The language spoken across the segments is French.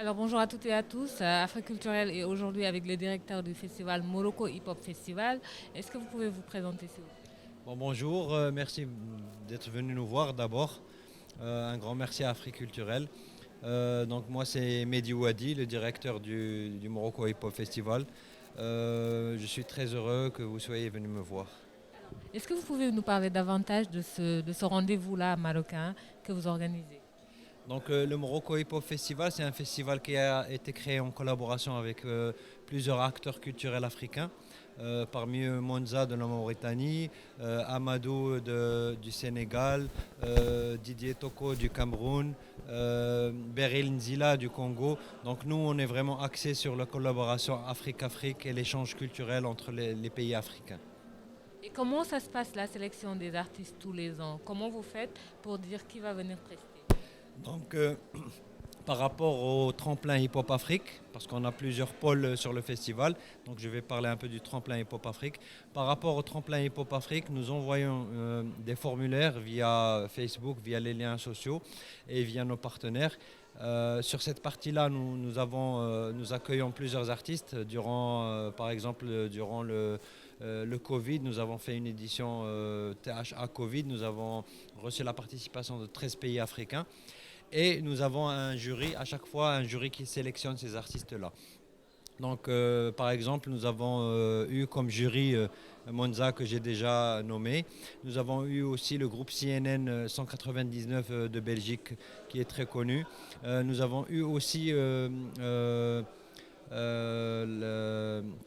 Alors bonjour à toutes et à tous, Africulturel est aujourd'hui avec le directeur du festival Morocco Hip Hop Festival. Est-ce que vous pouvez vous présenter s'il vous plaît? Bon, bonjour, merci d'être venu nous voir d'abord. Un grand merci à Africulturel. Donc moi c'est Mehdi Ouadi, le directeur du Morocco Hip Hop Festival. Je suis très heureux que vous soyez venu me voir. Est-ce que vous pouvez nous parler davantage de ce rendez-vous-là marocain que vous organisez? Donc le Morocco Hip Hop Festival, c'est un festival qui a été créé en collaboration avec plusieurs acteurs culturels africains. Parmi eux Monza de la Mauritanie, Amadou du Sénégal, Didier Toko du Cameroun, Beryl Nzila du Congo. Donc nous, on est vraiment axé sur la collaboration Afrique-Afrique et l'échange culturel entre les pays africains. Et comment ça se passe la sélection des artistes tous les ans? Comment vous faites pour dire qui va venir prester? Donc par rapport au tremplin Hip Hop Afrique, parce qu'on a plusieurs pôles sur le festival, donc je vais parler un peu du tremplin Hip Hop Afrique. Par rapport au tremplin Hip Hop Afrique, nous envoyons des formulaires via Facebook, via les liens sociaux et via nos partenaires. Sur cette partie-là, nous accueillons plusieurs artistes. Par exemple, durant le Covid, nous avons fait une édition THA Covid. Nous avons reçu la participation de 13 pays africains. Et nous avons un jury, à chaque fois, un jury qui sélectionne ces artistes-là. Donc, par exemple, nous avons eu comme jury Monza que j'ai déjà nommé. Nous avons eu aussi le groupe CNN 199 de Belgique qui est très connu. Nous avons eu aussi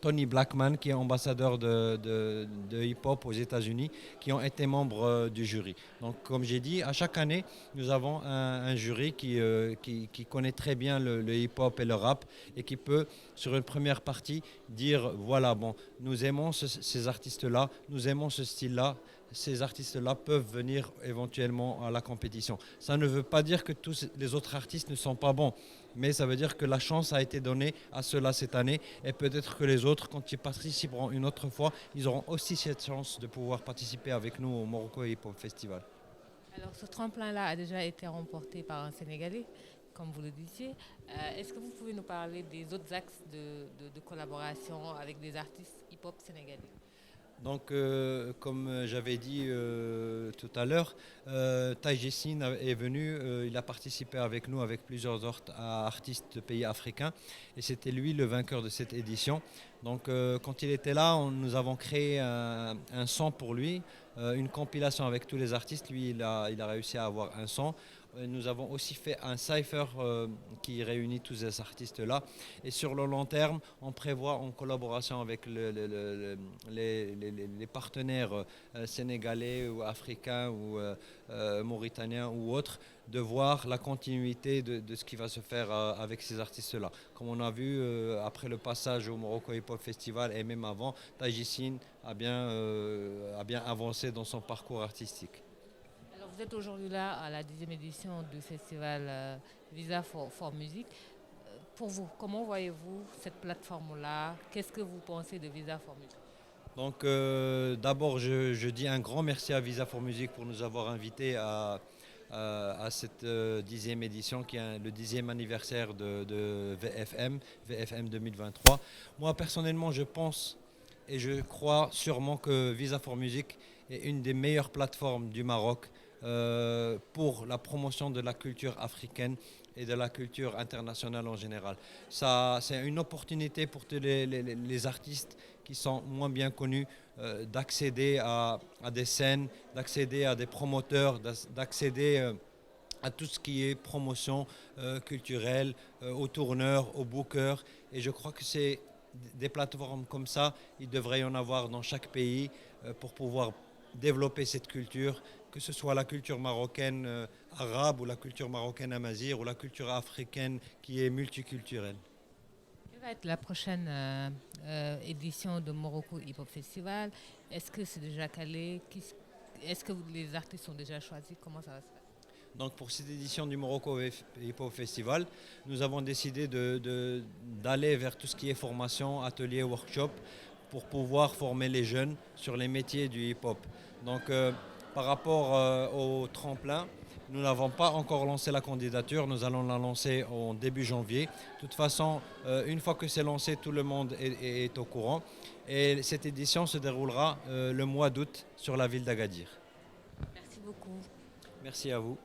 Tony Blackman, qui est ambassadeur de hip-hop aux États-Unis, qui ont été membres du jury. Donc, comme j'ai dit, à chaque année, nous avons un jury qui connaît très bien le hip-hop et le rap et qui peut, sur une première partie, dire voilà, bon, nous aimons ces artistes-là, nous aimons ce style-là. Ces artistes-là peuvent venir éventuellement à la compétition. Ça ne veut pas dire que tous les autres artistes ne sont pas bons, mais ça veut dire que la chance a été donnée à ceux-là cette année et peut-être que les autres, quand ils participeront une autre fois, ils auront aussi cette chance de pouvoir participer avec nous au Morocco Hip Hop Festival. Alors ce tremplin-là a déjà été remporté par un Sénégalais, comme vous le disiez. Est-ce que vous pouvez nous parler des autres axes de collaboration avec des artistes hip-hop sénégalais? Donc, comme j'avais dit tout à l'heure, Taï est venu, il a participé avec nous, avec plusieurs autres artistes de pays africains, et c'était lui le vainqueur de cette édition. Donc, quand il était là, nous avons créé un son pour lui, une compilation avec tous les artistes. Lui, il a réussi à avoir un son. Nous avons aussi fait un cypher qui réunit tous ces artistes-là. Et sur le long terme, on prévoit en collaboration avec les partenaires sénégalais ou africains ou mauritaniens ou autres, de voir la continuité de ce qui va se faire avec ces artistes-là. Comme on a vu après le passage au Morocco Hip Hop Festival et même avant, Tajissine a bien avancé dans son parcours artistique. Alors vous êtes aujourd'hui là à la 10e édition du festival Visa for Music. Pour vous, comment voyez-vous cette plateforme-là? Qu'est-ce que vous pensez de Visa for Music? Donc d'abord, je dis un grand merci à Visa for Music pour nous avoir invités à cette 10e édition qui est le 10e anniversaire de VFM 2023. Moi personnellement, je pense et je crois sûrement que Visa for Music est une des meilleures plateformes du Maroc pour la promotion de la culture africaine et de la culture internationale en général. Ça, c'est une opportunité pour tous les artistes qui sont moins bien connus d'accéder à des scènes, d'accéder à des promoteurs, d'accéder à tout ce qui est promotion culturelle, aux tourneurs, aux bookers. Et je crois que c'est des plateformes comme ça, il devrait y en avoir dans chaque pays pour pouvoir développer cette culture, que ce soit la culture marocaine arabe ou la culture marocaine amazigh ou la culture africaine qui est multiculturelle. Quelle va être la prochaine édition de Morocco Hip Hop Festival? Est-ce que c'est déjà calé? Est-ce que les artistes sont déjà choisis? Comment ça va se faire? Donc pour cette édition du Morocco Hip Hop Festival, nous avons décidé d'aller vers tout ce qui est formation, atelier, workshop, pour pouvoir former les jeunes sur les métiers du hip-hop. Donc par rapport au tremplin, Nous n'avons pas encore lancé la candidature, nous allons la lancer en début janvier. De toute façon, une fois que c'est lancé, tout le monde est au courant. Et cette édition se déroulera le mois d'août sur la ville d'Agadir. Merci beaucoup. Merci à vous.